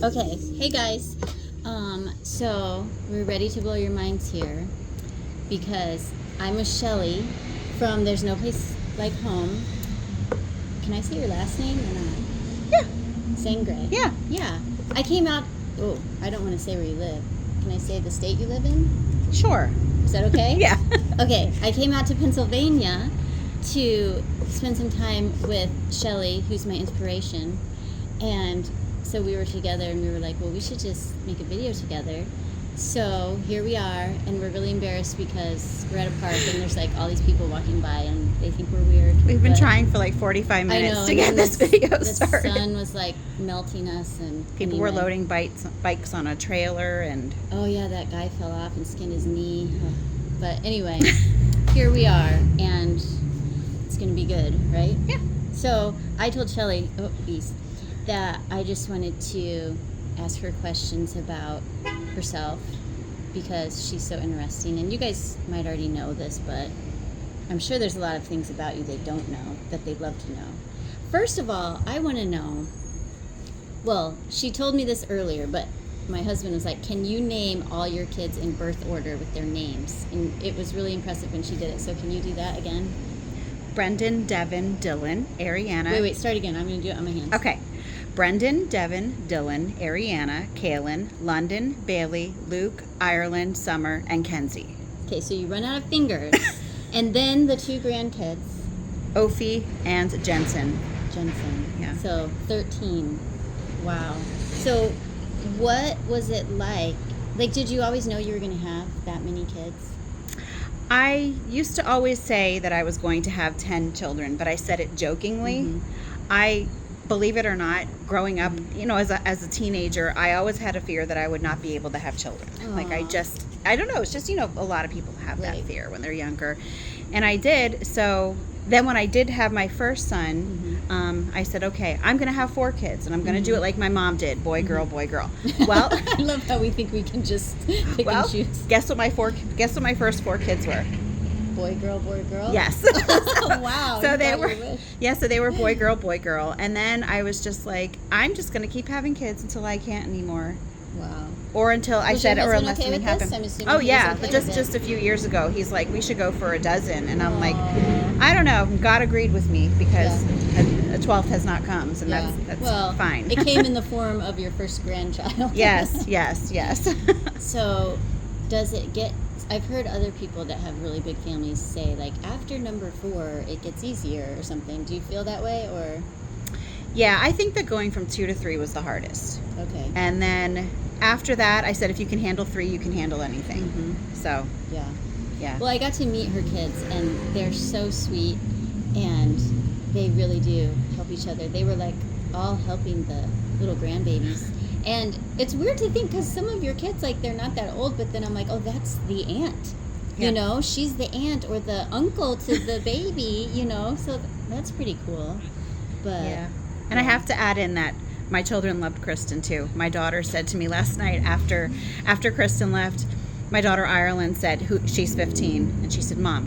Okay, hey guys. So we're ready to blow your minds here because I'm with Shelly from There's No Place Like Home. Can I say your last name or not? Yeah. Sangre. Yeah. Yeah. I came out. Oh, I don't want to say where you live. Can I say the state you live in? Sure. Is that okay? Yeah. Okay. I came out to Pennsylvania to spend some time with Shelly, who's my inspiration, and so we were together and we were like, well, we should just make a video together. So here we are, and we're really embarrassed because we're at a park and there's like all these people walking by and they think we're weird. We've been trying for like 45 minutes to get this video started. The sun was like melting us, and People were loading bikes on a trailer, and oh yeah, that guy fell off and skinned his knee. But anyway, here we are, and it's gonna be good, right? Yeah. So I told Shelly, that I just wanted to ask her questions about herself because she's so interesting. And you guys might already know this, but I'm sure there's a lot of things about you they don't know that they'd love to know. First of all, I want to know, well, she told me this earlier, but my husband was like, can you name all your kids in birth order with their names? And it was really impressive when she did it. So can you do that again? Brendan, Devin, Dylan, Ariana. Wait, start again. I'm going to do it on my hands. Okay. Brendan, Devin, Dylan, Ariana, Kaylin, London, Bailey, Luke, Ireland, Summer, and Kenzie. Okay, so you run out of fingers. And then the two grandkids. Ophi and Jensen. Yeah. So 13. Wow. So what was it like? Like, did you always know you were going to have that many kids? I used to always say that I was going to have 10 children, but I said it jokingly. Mm-hmm. Believe it or not, growing up, as a teenager, I always had a fear that I would not be able to have children. Aww. Like I don't know, it's just, a lot of people have that fear when they're younger. And I did. So then when I did have my first son, I said, okay, I'm going to have 4 kids, and I'm going to do it like my mom did, boy, girl, boy, girl. Well, I love how we think we can just pick and choose. Guess what my first 4 kids were? Boy, girl, boy, girl? Yes. Wow. So they were, so they were boy, girl. And then I was just like, I'm just going to keep having kids until I can't anymore. Wow. Or until I said, or unless something happened. Oh yeah, but just a few years ago, he's like, we should go for a dozen. And I'm like, I don't know. God agreed with me because a 12th has not come. So that's fine. It came in the form of your first grandchild. Yes. So does it get... I've heard other people that have really big families say, like, after number 4, it gets easier or something. Do you feel that way, or? Yeah, I think that going from 2 to 3 was the hardest. Okay. And then after that, I said, if you can handle 3, you can handle anything. Mm-hmm. So. Yeah. Well, I got to meet her kids, and they're so sweet, and they really do help each other. They were, like, all helping the little grandbabies. And it's weird to think, because some of your kids, like, they're not that old, but then I'm like, oh, that's the aunt. Yeah. She's the aunt or the uncle to the baby, so that's pretty cool. But yeah. And I have to add in that my children loved Kristen too. My daughter said to me last night after Kristen left, my daughter Ireland said, she's 15, and she said, Mom,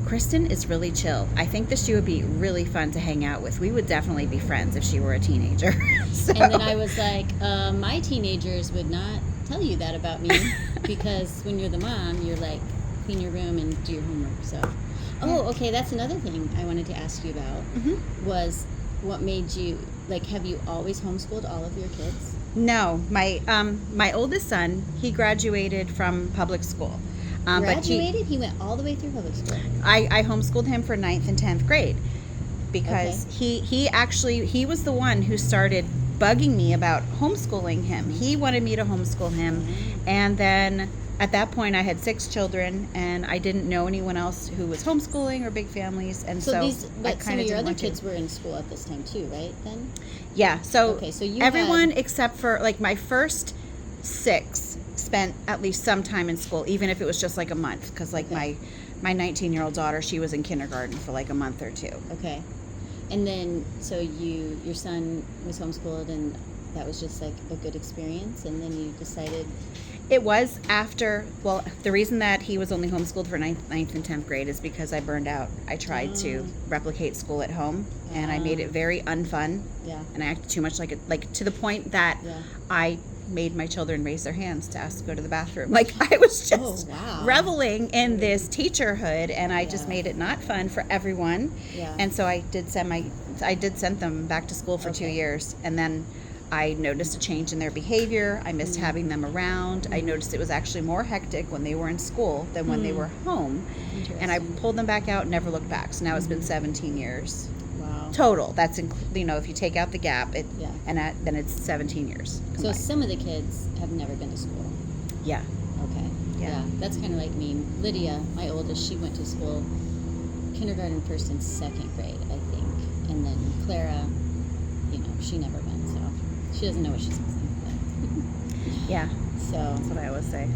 Kristen is really chill. I think that she would be really fun to hang out with. We would definitely be friends if she were a teenager. So. And then I was like, my teenagers would not tell you that about me because when you're the mom, you're like, clean your room and do your homework. So, okay, that's another thing I wanted to ask you about was what made you, like, have you always homeschooled all of your kids? No, my oldest son, he graduated from public school. Graduated? He went all the way through public school. I homeschooled him for 9th and 10th grade because he was the one who started bugging me about homeschooling him. He wanted me to homeschool him, and then at that point I had 6 children, and I didn't know anyone else who was homeschooling or big families, and so some of your other kids were in school at this time too, right? Then so everyone except for like my first 6 spent at least some time in school, even if it was just like a month, because my 19-year-old daughter, she was in kindergarten for like a month or 2. Okay. And then, so your son was homeschooled, and that was just like a good experience, and then you decided... It was after, well, the reason that he was only homeschooled for ninth and 10th grade is because I burned out. I tried to replicate school at home, and I made it very unfun. Yeah. And I acted too much like to the point that I made my children raise their hands to ask to go to the bathroom. Like, I was just reveling in this teacherhood, and I just made it not fun for everyone. Yeah. And so I did send them back to school for 2 years, and then I noticed a change in their behavior. I missed having them around. I noticed it was actually more hectic when they were in school than when they were home. And I pulled them back out and never looked back. So now it's been 17 years. Wow. Total. That's, if you take out the gap, then it's 17 years combined. So some of the kids have never been to school. Yeah. Okay. Yeah. That's kind of like me. Lydia, my oldest, she went to school kindergarten, first and second grade, I think. And then Clara, she never went, so she doesn't know what she's missing. But. Yeah. So that's what I always say.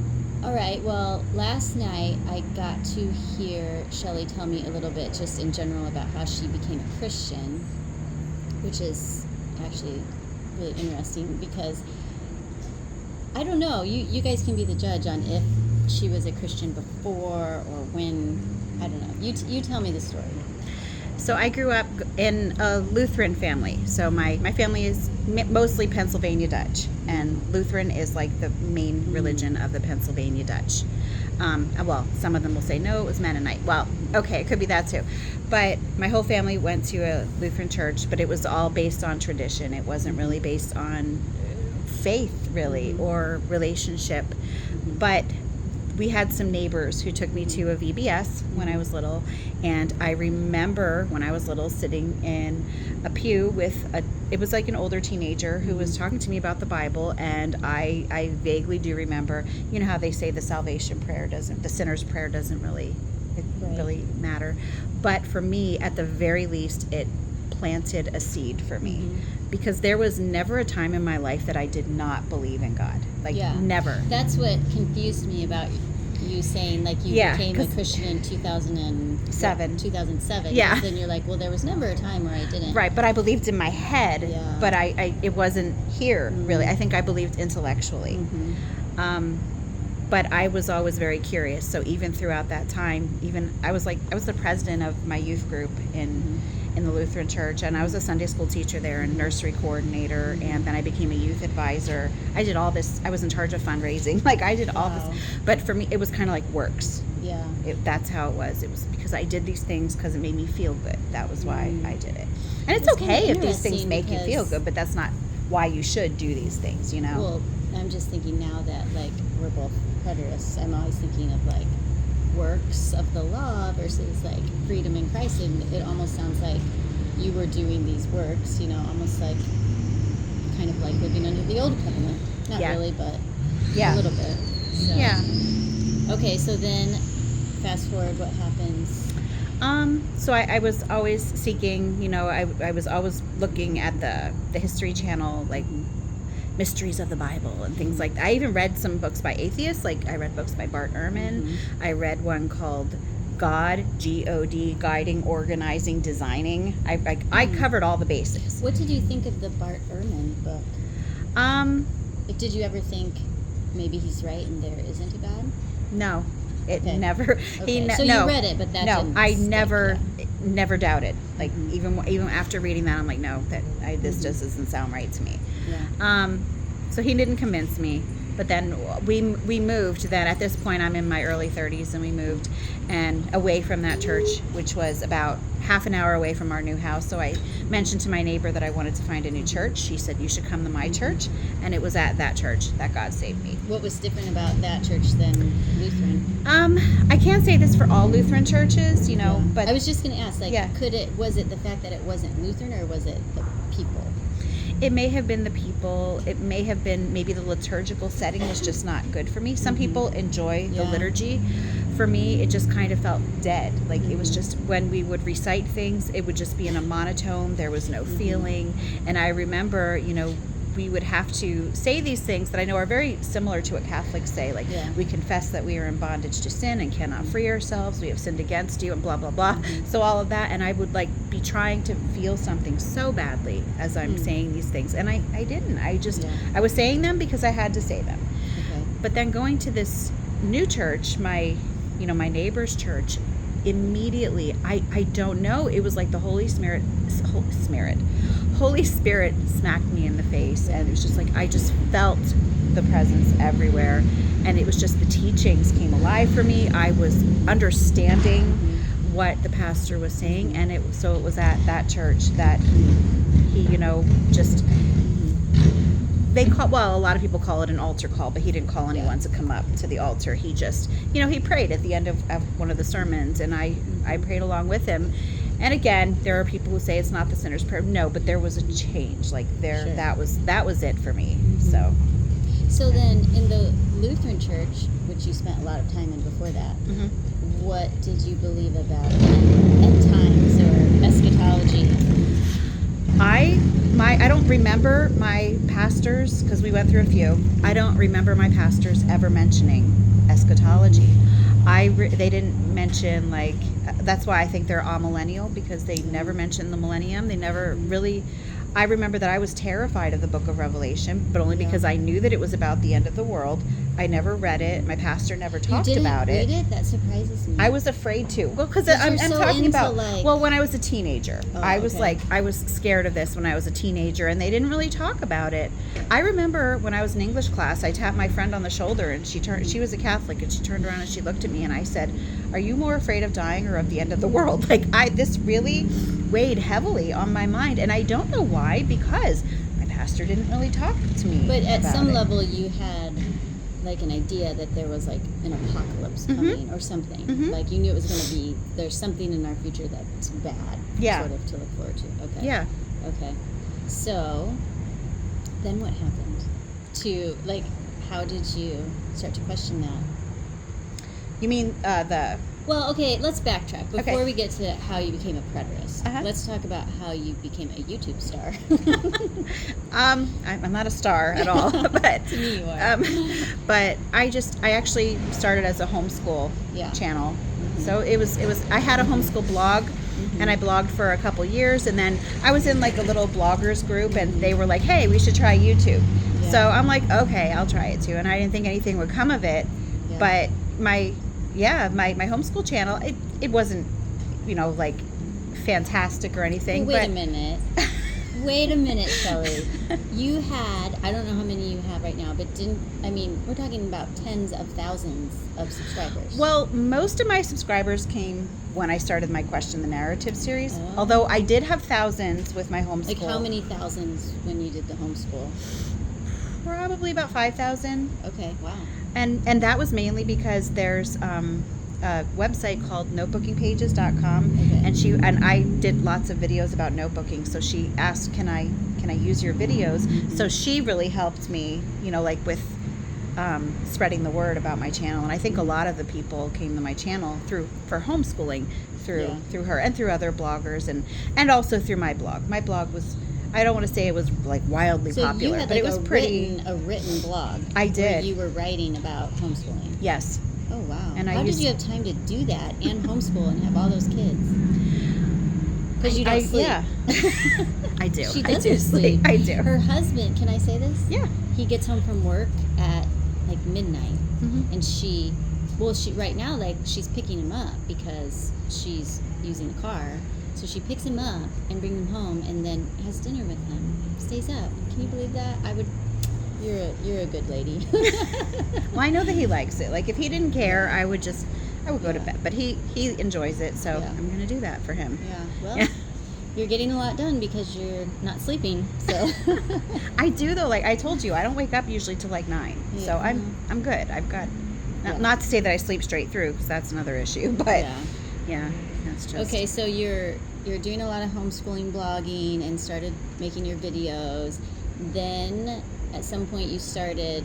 All right. Well, last night I got to hear Shelley tell me a little bit just in general about how she became a Christian, which is actually really interesting because I don't know. You guys can be the judge on if she was a Christian before or when. I don't know. You tell me the story. So I grew up in a Lutheran family. So my family is mostly Pennsylvania Dutch, and Lutheran is like the main religion of the Pennsylvania Dutch. Well, some of them will say, no, it was Mennonite. Well, okay, it could be that too. But my whole family went to a Lutheran church, but it was all based on tradition. It wasn't really based on faith, really, or relationship. But we had some neighbors who took me to a VBS when I was little, and I remember when I was little sitting in a pew with it was like an older teenager who was talking to me about the Bible, and I vaguely do remember, how they say the sinner's prayer doesn't really matter. But for me, at the very least, it planted a seed for me. Because there was never a time in my life that I did not believe in God. Never. That's what confused me about you saying, you became a Christian in 2007. Yeah. Then you're like, well, there was never a time where I didn't. Right, but I believed in my head, but it wasn't here, really. I think I believed intellectually. But I was always very curious. So even throughout that time, I was the president of my youth group in the Lutheran church, and I was a Sunday school teacher there and nursery coordinator, and then I became a youth advisor. I did all this. I was in charge of fundraising. I did all this. But for me, it was kind of like works. Yeah. That's how it was. It was because I did these things because it made me feel good. That was why I did it. And it's okay if these things make you feel good, but that's not why you should do these things, Well, I'm just thinking now that, we're both preterists, I'm always thinking of, works of the law versus freedom in Christ, and it almost sounds like you were doing these works, almost kind of like living under the old covenant. Not really, but a little bit. So. Yeah. Okay, so then fast forward, what happens? So I was always seeking, I was always looking at the History Channel, mysteries of the Bible and things like that. I even read some books by atheists. I read books by Bart Ehrman. I read one called God, G-O-D, Guiding, Organizing, Designing. I covered all the bases. What did you think of the Bart Ehrman book? Did you ever think maybe he's right and there isn't a God? No. It never. Okay. So you read it, but that didn't I stick, never doubted. Even after reading that, I'm like, no, this just doesn't sound right to me. Yeah. So he didn't convince me. But then we moved. Then at this point, I'm in my early 30s, and we moved and away from that church, which was about half an hour away from our new house. So I mentioned to my neighbor that I wanted to find a new church. She said, you should come to my church. And it was at that church that God saved me. What was different about that church than Lutheran? I can't say this for all Lutheran churches, but I was just going to ask, was it the fact that it wasn't Lutheran, or was it the people? It may have been the people. It may have been maybe the liturgical setting was just not good for me. Some people enjoy the liturgy. For me, it just kind of felt dead. It was just when we would recite things, it would just be in a monotone. There was no feeling. And I remember, we would have to say these things that I know are very similar to what Catholics say, like we confess that we are in bondage to sin and cannot free ourselves, we have sinned against you, and blah blah blah. So all of that, and I would like be trying to feel something so badly as I'm saying these things, and I didn't. I was saying them because I had to say them. But then going to this new church, my neighbor's church, immediately, I don't know, it was like the Holy Spirit smacked me in the face, and it was just like I just felt the presence everywhere, and it was just the teachings came alive for me. I was understanding what the pastor was saying, and it was at that church that he just a lot of people call it an altar call, but he didn't call anyone to come up to the altar. He just he prayed at the end of one of the sermons, and I prayed along with him. And again, there are people who say it's not the sinner's prayer. No, but there was a change. Like that was it for me. So then, in the Lutheran church, which you spent a lot of time in before that, what did you believe about end times or eschatology? I don't remember my pastors, because we went through a few. I don't remember my pastors ever mentioning eschatology. They didn't mention, like, that's why I think they're amillennial, because they never mentioned the millennium. They never really. I remember that I was terrified of the book of Revelation, but only because I knew that it was about the end of the world. I never read it. My pastor never talked about it. You didn't read it? That surprises me. I was afraid to. Well, because I'm talking about, when I was a teenager. I was scared of this when I was a teenager, and they didn't really talk about it. I remember when I was in English class, I tapped my friend on the shoulder, and she was a Catholic, and she turned around and she looked at me, and I said, "Are you more afraid of dying or of the end of the world?" Like, this really weighed heavily on my mind, and I don't know why, because my pastor didn't really talk to me. But at some level, you had like an idea that there was like an apocalypse coming or something. Like you knew it was going to be, there's something in our future that's bad sort of to look forward to. Okay. Yeah. Okay. So then what happened how did you start to question that? You mean Well, okay, let's backtrack. Before we get to how you became a preterist, let's talk about how you became a YouTube star. I'm not a star at all, but to me you are. But I actually started as a homeschool channel. So it was I had a homeschool blog, and I blogged for a couple years, and then I was in like a little bloggers group, and they were like, "Hey, we should try YouTube." So I'm like, "Okay, I'll try it too." And I didn't think anything would come of it, but my homeschool channel, it wasn't, like fantastic or anything. Wait a minute, Shelley. You had, I don't know how many you have right now, but we're talking about tens of thousands of subscribers. Well, most of my subscribers came when I started my Question the Narrative series, although I did have thousands with my homeschool. Like how many thousands when you did the homeschool? Probably about 5,000. Okay, wow. And that was mainly because there's a website called notebookingpages.com, and I did lots of videos about notebooking. So she asked, "Can I use your videos?" So she really helped me, with spreading the word about my channel. And I think a lot of the people came to my channel for homeschooling through her and through other bloggers, and also through my blog. My blog was, I don't want to say it was like wildly popular, had but it was a written blog. I did. Where you were writing about homeschooling. Yes. Oh wow! And how did you have time to do that and homeschool and have all those kids? Because you don't sleep. Yeah. I do. She doesn't sleep. I do. Her husband, can I say this? Yeah. He gets home from work at like midnight, and she right now, like, she's picking him up because she's using the car. So she picks him up and brings him home, and then has dinner with him. Stays up. Can you believe that? You're a good lady. Well, I know that he likes it. Like, if he didn't care, I would go to bed. But he enjoys it, so I'm going to do that for him. Yeah. Well, you're getting a lot done because you're not sleeping. So I do, though. Like I told you, I don't wake up usually till like 9. Yeah. So I'm good. I've got not to say that I sleep straight through, because that's another issue. But that's just okay. So you're doing a lot of homeschooling blogging and started making your videos. Then at some point you started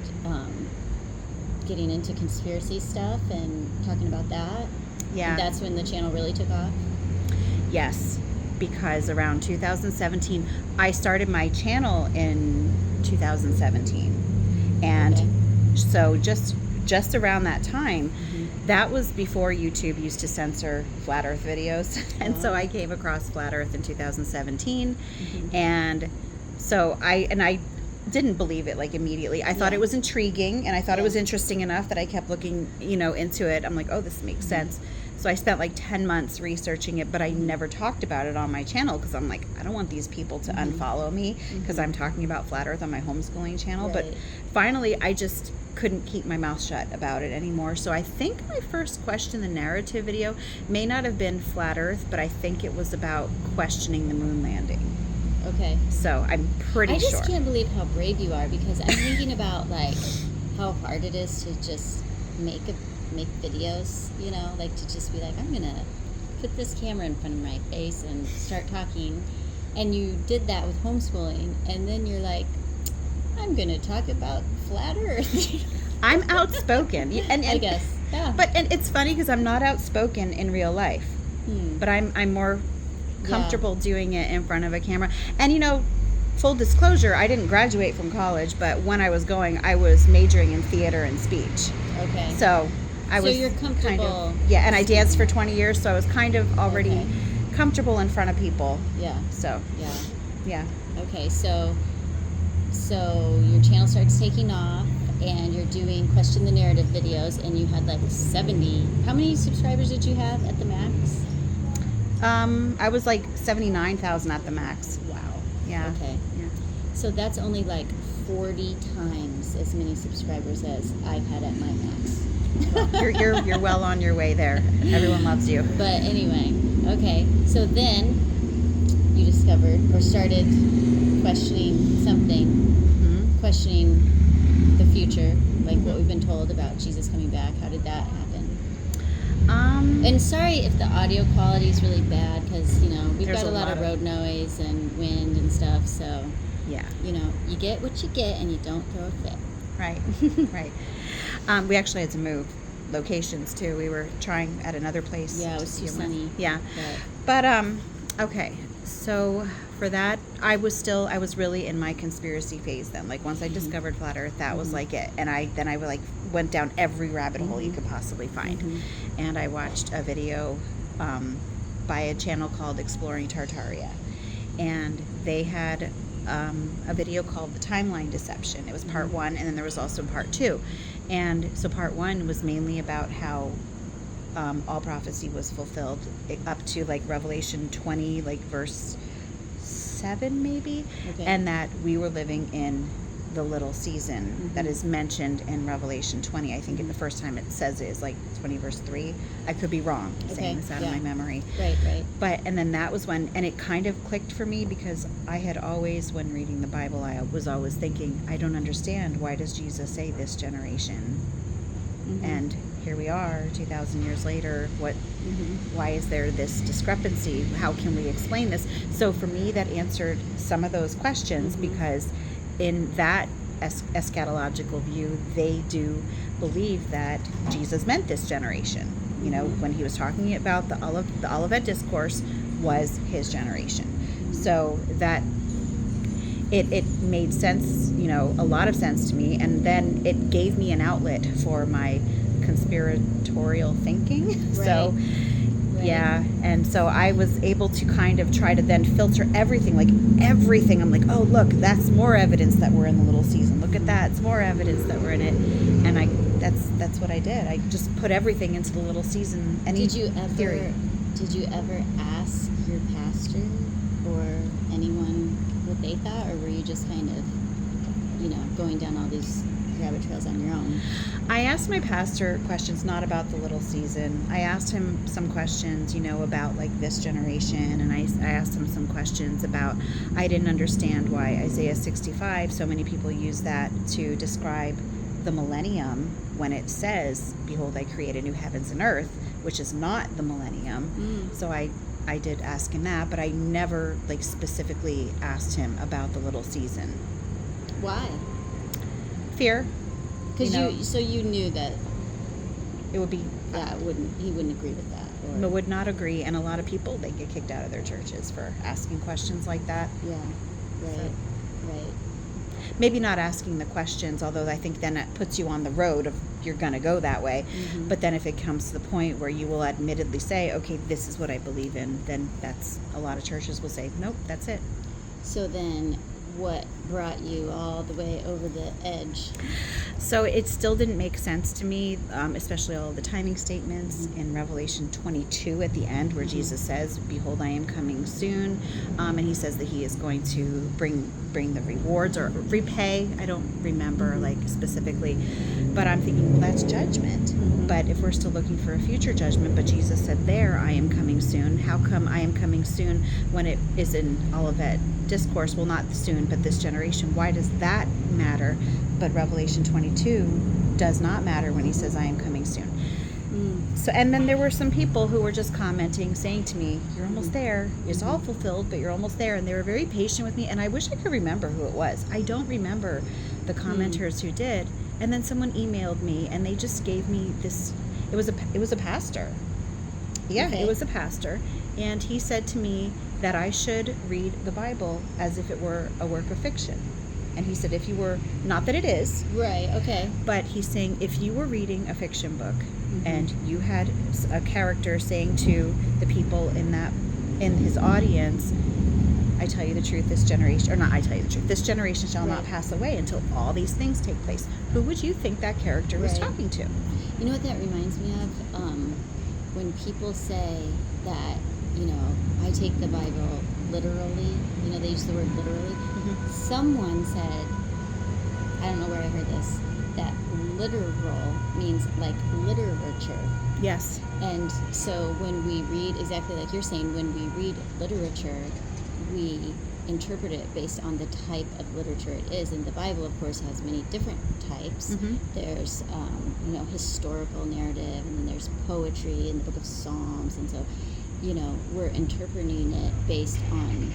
getting into conspiracy stuff and talking about that. Yeah. And that's when the channel really took off. Yes. because around 2017, I started my channel in 2017. And Okay. so just around that time, that was before YouTube used to censor flat earth videos. And so I came across flat earth in 2017. And so I didn't believe it like immediately. I thought it was intriguing, and I thought it was interesting enough that I kept looking, into it. I'm like, oh, this makes sense. So I spent like 10 months researching it, but I never talked about it on my channel because I'm like, I don't want these people to unfollow me because I'm talking about flat earth on my homeschooling channel. Right. But finally, I just couldn't keep my mouth shut about it anymore. So I think my first question, the narrative video, may not have been flat earth, but I think it was about questioning the moon landing. Okay. So I'm pretty sure. I just can't believe how brave you are, because I'm thinking about like how hard it is to just make videos, like to just be like, I'm gonna put this camera in front of my face and start talking. And you did that with homeschooling, and then you're like, I'm gonna talk about flat earth. I'm outspoken, and I guess, yeah. But and it's funny because I'm not outspoken in real life, but I'm more comfortable doing it in front of a camera. And full disclosure, I didn't graduate from college, but when I was going, I was majoring in theater and speech. Okay. So I was you're comfortable. and I danced for 20 years, so I was kind of already comfortable in front of people. Yeah. So yeah. Okay, so your channel starts taking off, and you're doing Question the Narrative videos, and you had like 70. How many subscribers did you have at the max? I was like 79,000 at the max. Wow. Yeah. Okay. Yeah. So that's only like 40 times as many subscribers as I've had at my max. Well, you're well on your way there. Everyone loves you. But anyway, okay. So then you discovered or started questioning something, questioning the future, like what we've been told about Jesus coming back. How did that happen? And sorry if the audio quality is really bad, because we've got a lot of road noise and wind and stuff. So yeah, you get what you get, and you don't throw a fit. Right. Right. We actually had to move locations too. We were trying at another place. Yeah, it was too sunny. Yeah. But okay. So for that, I was really in my conspiracy phase then. Like once I discovered flat earth, that was like it. And I like went down every rabbit hole you could possibly find. And I watched a video by a channel called Exploring Tartaria. And they had a video called The Timeline Deception. It was part 1, and then there was also part 2. And so part 1 was mainly about how all prophecy was fulfilled up to like Revelation 20, like verse 7 maybe, and that we were living in the little season that is mentioned in Revelation 20. I think the first time it says it is like 20 verse 3. I could be wrong saying this out of my memory. Right. But and then that was when, and it kind of clicked for me, because I had always, when reading the Bible, I was always thinking, I don't understand, why does Jesus say this generation? And here we are 2,000 years later. Why is there this discrepancy? How can we explain this? So for me, that answered some of those questions, because in that eschatological view, they do believe that Jesus meant this generation. When he was talking about the Olivet Discourse was his generation. So that it made sense, a lot of sense to me. And then it gave me an outlet for my conspiratorial thinking. So yeah, and so I was able to kind of try to then filter everything. I'm like, oh, look, that's more evidence that we're in the little season. Look at that, it's more evidence that we're in it. And that's what I did. I just put everything into the little season. Did you ever ask your pastor or anyone what they thought, or were you just kind of going down all these rabbit trails on your own? I asked my pastor questions, not about the little season. I asked him some questions, about like this generation, and I asked him some questions about, I didn't understand why Isaiah 65, so many people use that to describe the millennium when it says, behold, I create a new heavens and earth, which is not the millennium. So I did ask him that, but I never specifically asked him about the little season. Why? Fear. Because you knew that it would be he wouldn't agree with that. or would not agree, and a lot of people, they get kicked out of their churches for asking questions like that. yeah, right, So- right. Maybe not asking the questions, although I think then it puts you on the road of you're going to go that way. Mhm. But then if it comes to the point where you will admittedly say, okay, this is what I believe in, then that's, a lot of churches will say, nope, that's it. So then, what brought you all the way over the edge? So it still didn't make sense to me, especially all the timing statements in Revelation 22 at the end, where Jesus says, "Behold, I am coming soon," and he says that he is going to bring the rewards or repay. I don't remember like specifically, but I'm thinking, well, that's judgment. But if we're still looking for a future judgment, but Jesus said there, "I am coming soon." How come I am coming soon when it is in Olivet Discourse? Well, not soon, but this generation. Why does that matter? But Revelation 22 does not matter when he says, "I am coming soon." So, and then there were some people who were just commenting, saying to me, "You're almost there. It's all fulfilled, but you're almost there." And they were very patient with me. And I wish I could remember who it was. I don't remember the commenters who did. And then someone emailed me, and they just gave me this. It was a pastor. Yeah, Okay. it was a pastor, and he said to me that I should read the Bible as if it were a work of fiction. And he said, if you were, not that it is, Right, okay. but he's saying if you were reading a fiction book and you had a character saying to the people in his audience, "I tell you the truth, this generation," or not, "I tell you the truth, this generation shall not Right. pass away until all these things take place," who would you think that character was Right. talking to? You know what that reminds me of? When people say that, I take the Bible literally, they use the word literally. Someone said, I don't know where I heard this, that literal means like literature. Yes. And so when we read, exactly like you're saying, when we read literature, we interpret it based on the type of literature it is. And the Bible, of course, has many different types. There's, historical narrative, and then there's poetry in the book of Psalms. And so, we're interpreting it based on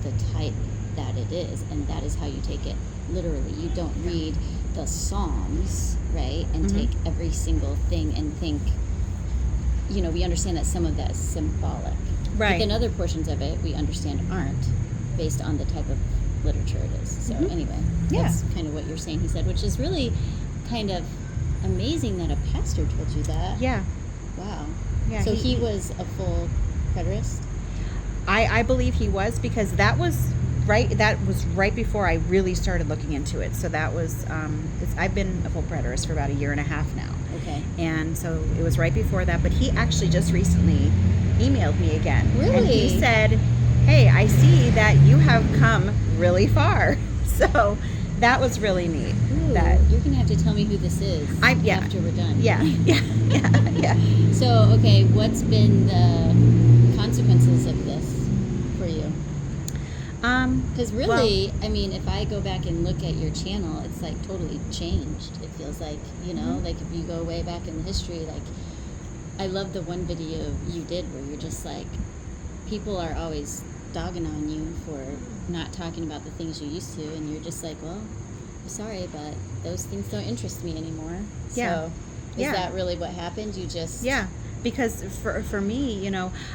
the type that it is. And that is how you take it literally. You don't read the Psalms, right, and take every single thing and think, we understand that some of that is symbolic. Right. But then other portions of it we understand aren't, based on the type of literature it is. So anyway, that's kind of what you're saying, he said, which is really kind of amazing that a pastor told you that. Yeah. Wow. Yeah. So he was a full preterist? I believe he was, because that was right before I really started looking into it. So that was I've been a full preterist for about a year and a half now. Okay. And so it was right before that, but he actually just recently emailed me again. Really? And he said, "Hey, I see that you have come really far." So that was really neat. Ooh, That you're going to have to tell me who this is after we're done. Yeah. So, okay, what's been the consequences of this for you? Because really, I mean, if I go back and look at your channel, it's like totally changed. It feels like, like if you go way back in the history, like, I love the one video you did where you're just like, people are always dogging on you for not talking about the things you used to, and you're just like, well, I'm sorry, but those things don't interest me anymore. Yeah. So, is that really what happened? You just... Yeah. Because for me,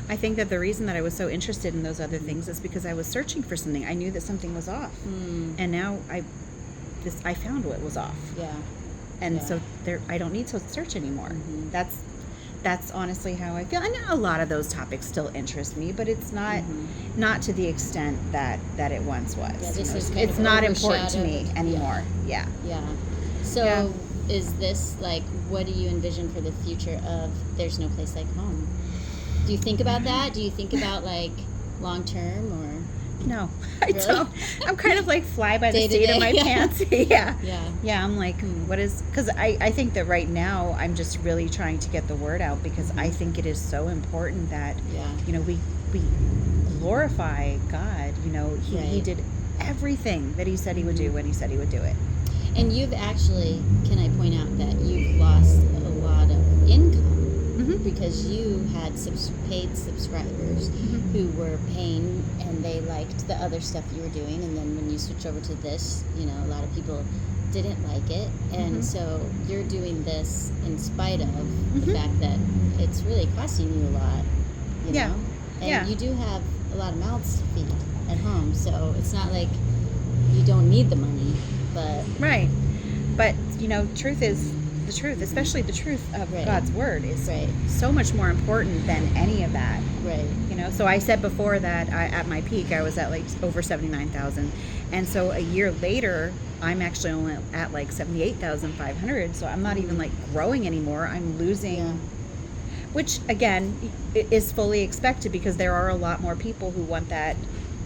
I think that the reason that I was so interested in those other things is because I was searching for something. I knew that something was off. And now I found what was off. Yeah. And so I don't need to search anymore. That's honestly how I feel. And a lot of those topics still interest me, but it's not to the extent that it once was. Yeah, this is kind it's of not important to overshadowed. me anymore. Yeah. So is this like, what do you envision for the future of There's No Place Like Home? Do you think about that? Do you think about like long term, or? No, I Really? don't. I'm kind of like fly by the Day to seat day, of my yeah. pants. Yeah. I'm like, what is? Because I think that right now I'm just really trying to get the word out, because I think it is so important that we glorify God. He did everything that he said he would do when he said he would do it. And you've actually, can I point out that you've lost a lot of income because you had paid subscribers who were paying, and they liked the other stuff you were doing, and then when you switch over to this, a lot of people didn't like it, and so you're doing this in spite of the fact that it's really costing you a lot, you know? And you do have a lot of mouths to feed at home, so it's not like you don't need the money, but... Right. But, you know, truth is the truth, especially the truth of God's word is so much more important than any of that. Right. You know, so I said before that at my peak, I was at like over 79,000. And so a year later, I'm actually only at like 78,500. So I'm not even like growing anymore. I'm losing, which again is fully expected because there are a lot more people who want that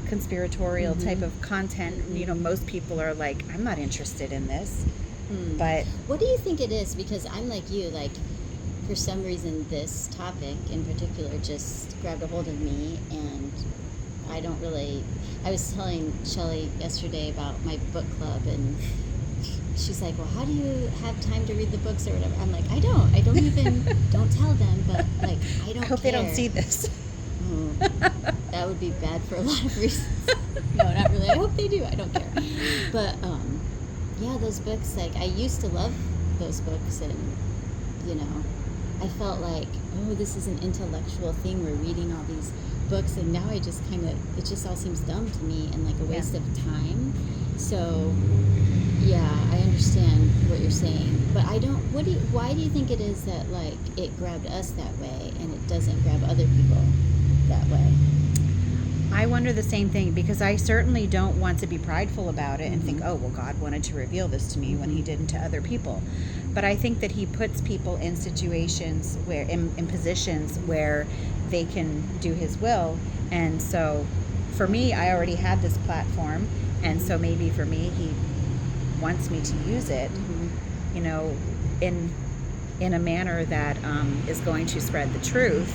conspiratorial type of content. You know, most people are like, I'm not interested in this. But what do you think it is? Because I'm like you, like for some reason this topic in particular just grabbed a hold of me, and I don't really... I was telling Shelley yesterday about my book club, and she's like, well, how do you have time to read the books or whatever? I'm like, I don't even don't tell them, but like I don't I hope care. they don't see this. That would be bad for a lot of reasons. No, not really. I hope they do. I don't care. But yeah, those books, like I used to love those books, and you know, I felt like, oh, this is an intellectual thing. We're reading all these books, and now I just kind of, it just all seems dumb to me and like a waste of time. So yeah, I understand what you're saying, but I don't... why do you think it is that like it grabbed us that way and it doesn't grab other people that way? I wonder the same thing, because I certainly don't want to be prideful about it and think, oh, well, God wanted to reveal this to me when he didn't to other people. But I think that he puts people in situations where, in positions where they can do his will. And so for me, I already had this platform. And so maybe for me, he wants me to use it, you know, in a manner that is going to spread the truth.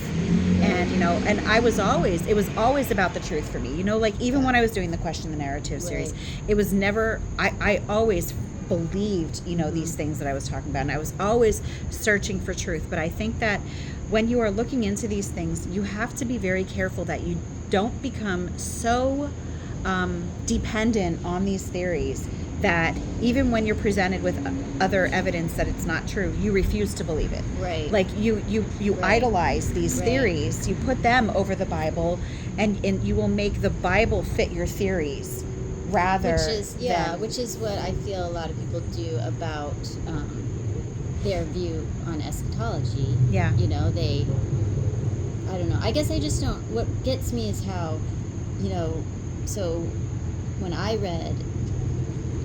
And, you know, and it was always about the truth for me. You know, like even when I was doing the Question the Narrative series, it was never, I always believed, you know, these things that I was talking about. And I was always searching for truth. But I think that when you are looking into these things, you have to be very careful that you don't become so dependent on these theories that even when you're presented with other evidence that it's not true, you refuse to believe it. Right. Like you idolize these theories, you put them over the Bible, and you will make the Bible fit your theories rather which is what I feel a lot of people do about their view on eschatology. Yeah. You know, I don't know. I guess I just don't... What gets me is how, you know, so when I read,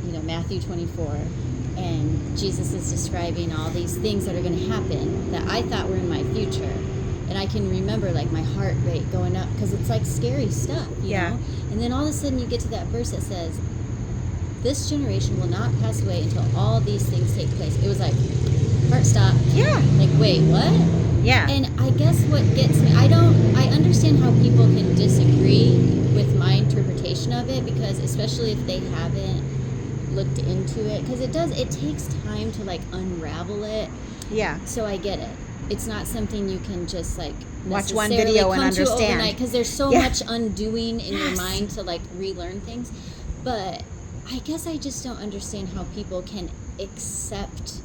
you know, Matthew 24, and Jesus is describing all these things that are going to happen that I thought were in my future, and I can remember like my heart rate going up because it's like scary stuff, you know? And then all of a sudden you get to that verse that says, this generation will not pass away until all these things take place. It was like, heart stop. Yeah. Like, wait, what? Yeah. And I guess what gets me, I understand how people can disagree with my interpretation of it, because especially if they haven't looked into it, because it takes time to like unravel it. Yeah. So I get it. It's not something you can just like watch one video and understand, because there's so much undoing in your mind to like relearn things. But I guess I just don't understand how people can accept,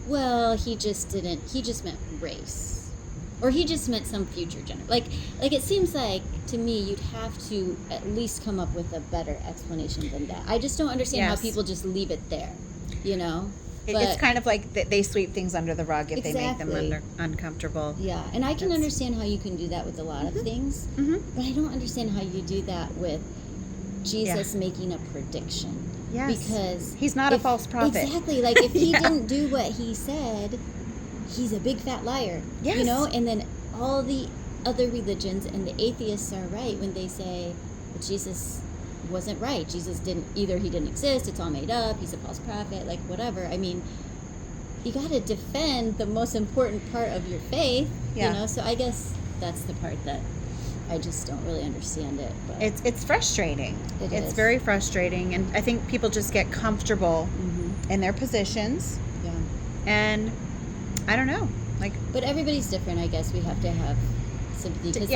well, he just meant race, or he just meant some future generation. Like it seems like to me you'd have to at least come up with a better explanation than that. I just don't understand how people just leave it there, you know? It's kind of like they sweep things under the rug if they make them uncomfortable. Yeah, and I can understand how you can do that with a lot of things, but I don't understand how you do that with Jesus making a prediction. Yes. Because he's not a false prophet. Exactly. Like if he didn't do what he said, he's a big fat liar. Yes. You know, and then all the other religions and the atheists are right when they say, well, Jesus wasn't right. Jesus he didn't exist, it's all made up, he's a false prophet, like whatever. I mean, you got to defend the most important part of your faith, you know? So I guess that's the part that I just don't really understand it. But it's frustrating. It's very frustrating, and I think people just get comfortable in their positions. Yeah. And I don't know, like. But everybody's different. I guess we have to have sympathy, because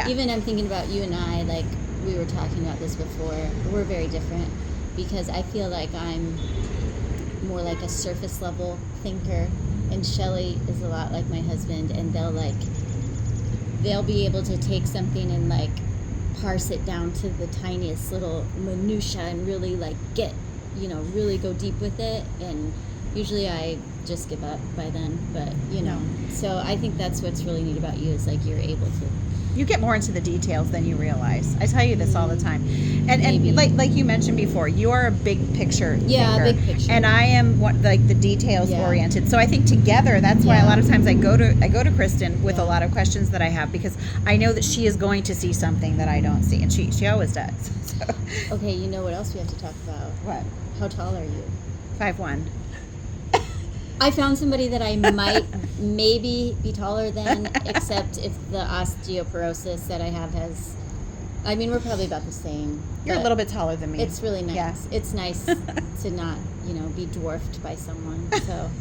even I'm thinking about you and I, like we were talking about this before. We're very different, because I feel like I'm more like a surface level thinker, and Shelley is a lot like my husband, and they'll be able to take something and like parse it down to the tiniest little minutia and really like get, really go deep with it. And usually I just give up by then, but so I think that's what's really neat about you is like you're able to. You get more into the details than you realize. I tell you this all the time. And Maybe. like you mentioned before, you are a big picture thinker. Big picture. And I am like the details oriented. So I think together, that's why a lot of times I go to Kristen with a lot of questions that I have, because I know that she is going to see something that I don't see, and she always does. So. Okay, you know what else we have to talk about? What? How tall are you? 5'1". I found somebody that I might maybe be taller than, except if the osteoporosis that I have has. I mean, we're probably about the same. You're a little bit taller than me. It's really nice. Yeah. It's nice to not, be dwarfed by someone. So,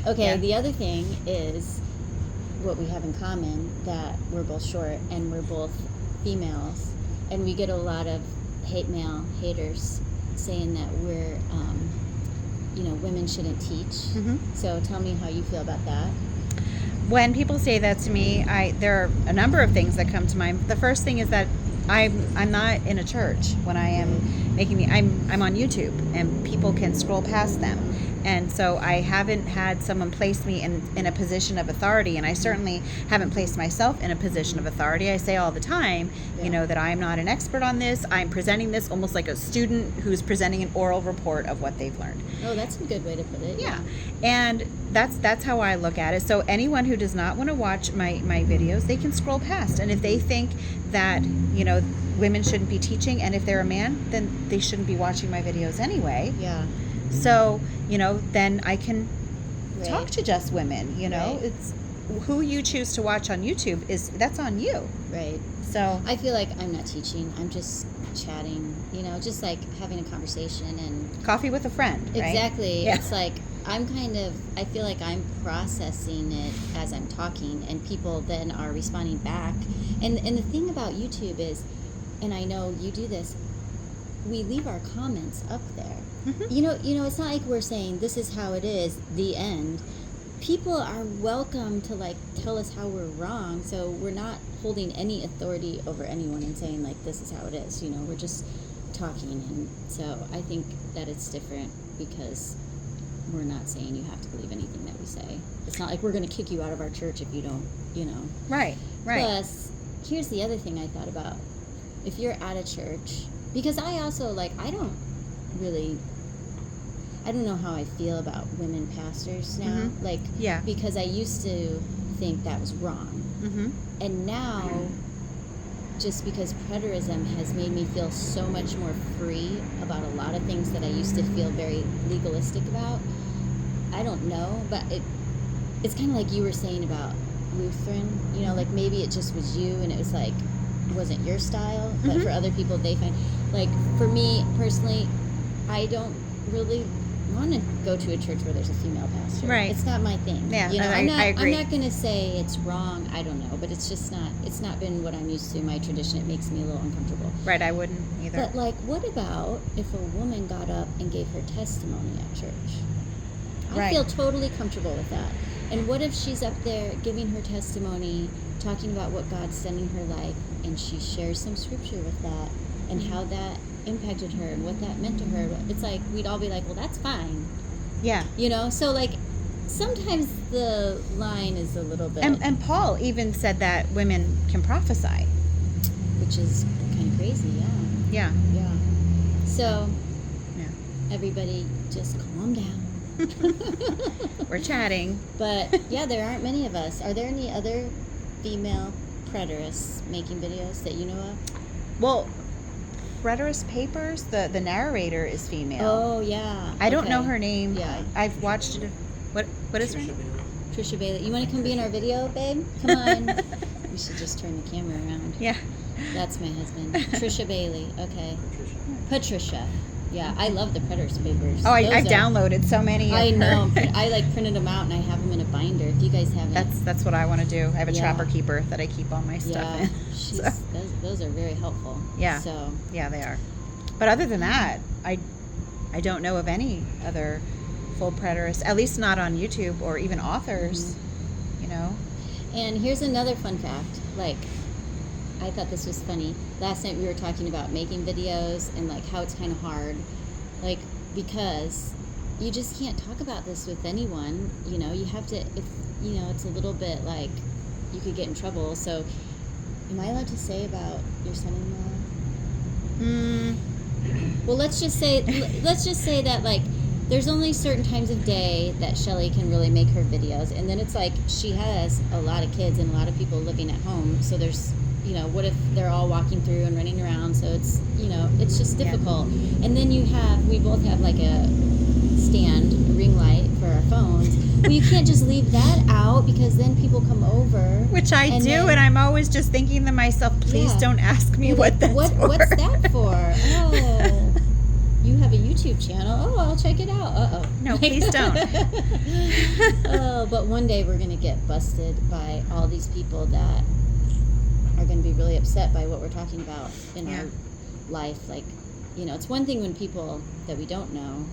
okay. The other thing is what we have in common, that we're both short and we're both females, and we get a lot of hate mail, haters saying that we're. Women shouldn't teach. Mm-hmm. So tell me how you feel about that. When people say that to me, there are a number of things that come to mind. The first thing is that I'm not in a church when I am making I'm on YouTube, and people can scroll past them. And so I haven't had someone place me in a position of authority, and I certainly haven't placed myself in a position of authority. I say all the time, that I am not an expert on this. I'm presenting this almost like a student who's presenting an oral report of what they've learned. Oh, that's a good way to put it. Yeah. And that's how I look at it. So anyone who does not want to watch my videos, they can scroll past. And if they think that, women shouldn't be teaching, and if they're a man, then they shouldn't be watching my videos anyway. Yeah. So, then I can talk to just women, Right. It's who you choose to watch on YouTube that's on you. Right. So I feel like I'm not teaching. I'm just chatting, just like having a conversation and coffee with a friend, right? Exactly. Yeah. It's like I feel like I'm processing it as I'm talking, and people then are responding back. And the thing about YouTube is, and I know you do this, we leave our comments up there. Mm-hmm. It's not like we're saying this is how it is, the end. People are welcome to like tell us how we're wrong, so we're not holding any authority over anyone and saying like this is how it is. We're just talking, and so I think that it's different because we're not saying you have to believe anything that we say. It's not like we're going to kick you out of our church if you don't, Right. Plus, here's the other thing I thought about. If you're at a church, because I also I don't know how I feel about women pastors now. Mm-hmm. Because I used to think that was wrong. Mm-hmm. And now, just because preterism has made me feel so much more free about a lot of things that I used to feel very legalistic about, I don't know, but it's kind of like you were saying about Lutheran, maybe it just was you and it was wasn't your style, but Mm-hmm. for other people they find, for me personally, I don't really want to go to a church where there's a female pastor. Right. It's not my thing. Yeah, I agree. I'm not going to say it's wrong. I don't know, but it's just not. It's not been what I'm used to. My tradition. It makes me a little uncomfortable. Right. I wouldn't either. But what about if a woman got up and gave her testimony at church? I feel totally comfortable with that. And what if she's up there giving her testimony, talking about what God's done in her life, and she shares some scripture with that, and how that impacted her and what that meant to her? It's we'd all be like, well, that's fine. Yeah. So sometimes the line is a little bit... And Paul even said that women can prophesy. Which is kind of crazy, Yeah. Yeah. So, everybody just calm down. We're chatting. But, there aren't many of us. Are there any other female preterists making videos that you know of? Well, Preterist Papers, the narrator is female. Oh, yeah. I don't know her name. Yeah. I've watched it. What is her name? Trisha Bailey. You want to come be in our video, babe? Come on. We should just turn the camera around. Yeah. That's my husband. Trisha Bailey. Okay. Patricia. Yeah, I love the Preterist Papers. Oh, I've downloaded so many. I know. I printed them out and I have them in a binder. If you guys haven't. That's what I want to do. I have a trapper keeper that I keep all my stuff in. Yeah, those are very helpful. Yeah. So. Yeah, they are. But other than that, I don't know of any other full preterist, at least not on YouTube or even authors, Mm-hmm. you know. And here's another fun fact. Like, I thought this was funny. Last night we were talking about making videos and like how it's kind of hard, like because you just can't talk about this with anyone. You know, you have to. If you know, it's a little bit like you could get in trouble. So, am I allowed to say about your son-in-law? Well, let's just say that like there's only certain times of day that Shelly can really make her videos, and then it's like she has a lot of kids and a lot of people living at home, so there's, you know, what if they're all walking through and running around, so it's, you know, it's just difficult. And then we both have like a stand, a ring light for our phones. Well, you can't just leave that out because then people come over. Which I do, and I'm always just thinking to myself, please don't ask me what that's for. What's that for? Oh, you have a YouTube channel. Oh, I'll check it out. Uh-oh. No, please don't. Oh, but one day we're going to get busted by all these people that are going to be really upset by what we're talking about in our life. Like, you know, it's one thing when people that we don't know,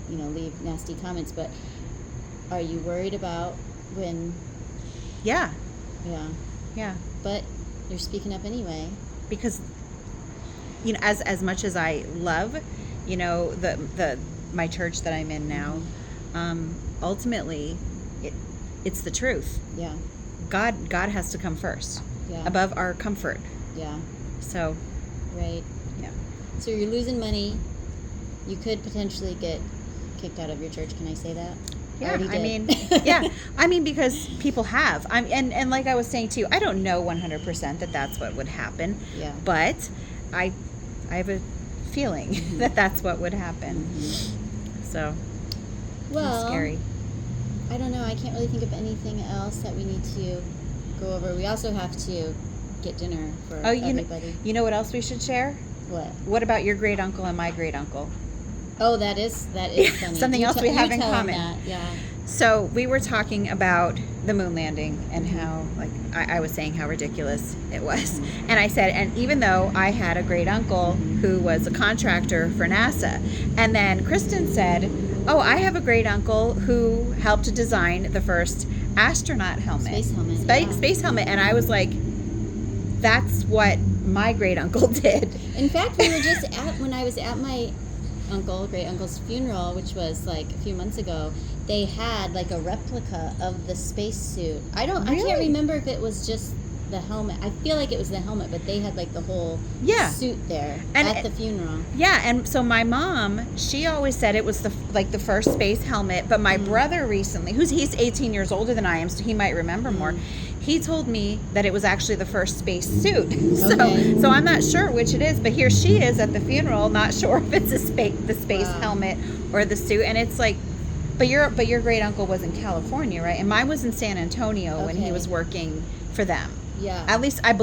you know, leave nasty comments, but are you worried about when... Yeah. But you're speaking up anyway. Because, you know, as much as I love, you know, the my church that I'm in now, ultimately, it's the truth. Yeah. God has to come first. Yeah. Above our comfort. Yeah. So. Right. Yeah. So you're losing money. You could potentially get kicked out of your church. Can I say that? Yeah, I mean, I mean, because people have. And like I was saying to you, I don't know 100% that that's what would happen. Yeah. But I have a feeling that that's what would happen. So, well, it's scary. I don't know. I can't really think of anything else that we need to go over. We also have to get dinner for everybody. You know what else we should share? What? What about your great uncle and my great uncle? Oh, that is funny. Something else we have in common. That. Yeah. So we were talking about the moon landing and how, like, I was saying how ridiculous it was. And I said, and even though I had a great uncle who was a contractor for NASA, and then Kristen said, oh, I have a great uncle who helped to design the first astronaut helmet. Space helmet. Space helmet. And I was like, that's what my great uncle did. In fact, we were just when I was at my great uncle's funeral, which was like a few months ago, they had like a replica of the spacesuit. I can't remember if it was just the helmet. I feel like it was the helmet, but they had like the whole suit there at the funeral. Yeah, and so my mom, she always said it was the first space helmet, but my brother recently, he's 18 years older than I am, so he might remember more. He told me that it was actually the first space suit. So I'm not sure which it is, but here she is at the funeral, not sure if it's the space helmet or the suit. And it's like, but your great uncle was in California, right? And mine was in San Antonio when he was working for them. Yeah. At least I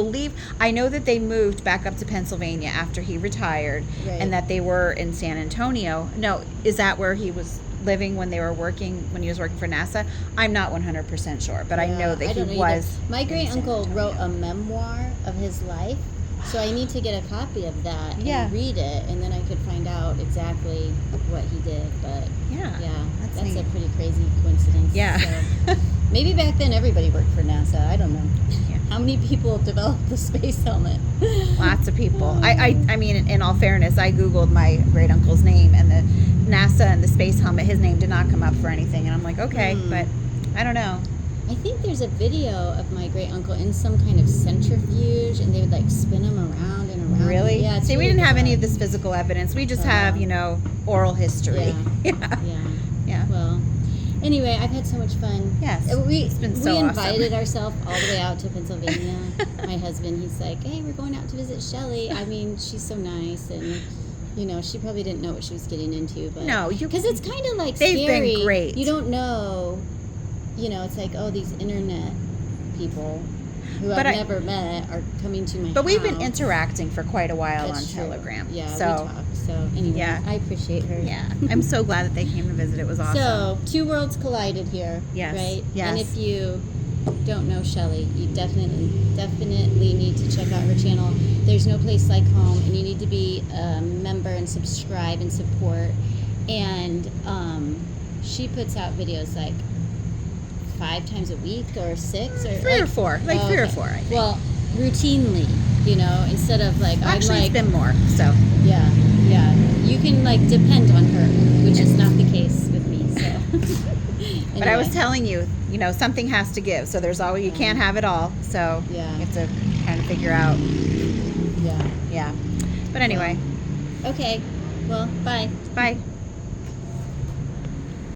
know that they moved back up to Pennsylvania after he retired, and that they were in San Antonio. No, is that where he was living when he was working for NASA? I'm not 100% sure, but I know that he was. My great uncle wrote a memoir of his life, so I need to get a copy of that and read it, and then I could find out exactly what he did. But that's a pretty crazy coincidence. Yeah. So, maybe back then everybody worked for NASA. I don't know. Yeah. How many people developed the space helmet? Lots of people. I mean, in all fairness, I Googled my great uncle's name, and the NASA and the space helmet, his name did not come up for anything. And I'm like, okay, but I don't know. I think there's a video of my great uncle in some kind of centrifuge, and they would like spin him around and around. Really? Yeah. See, we didn't have any of this physical evidence. We just have, oral history. Yeah. Well, anyway, I've had so much fun. Yes. It's been so awesome. We invited ourselves all the way out to Pennsylvania. My husband, he's like, hey, we're going out to visit Shelly. I mean, she's so nice, and she probably didn't know what she was getting into, but because it's kind of like they've scary. Been great. You don't know. It's like, oh, these internet people who I've never met are coming to my house. But we've been interacting for quite a while on true. Telegram. Yeah, so, we talk. So anyway, I appreciate her. Yeah, I'm so glad that they came to visit. It was awesome. So, two worlds collided here. Yes. Right? Yes. And if you don't know Shelly, you definitely need to check out her channel. There's no place like home, and you need to be a member and subscribe and support. And she puts out videos like 5 times a week or 6 or Three or four, I think. Well, routinely, instead of like Actually, I'm like it's been more. So yeah, you can like depend on her, which is not the case with me. So, but I was anyway. telling you, something has to give. So there's always, you can't have it all. So Yeah. you have to kind of figure out. Yeah. Yeah. But anyway, Okay. Well, bye. bye.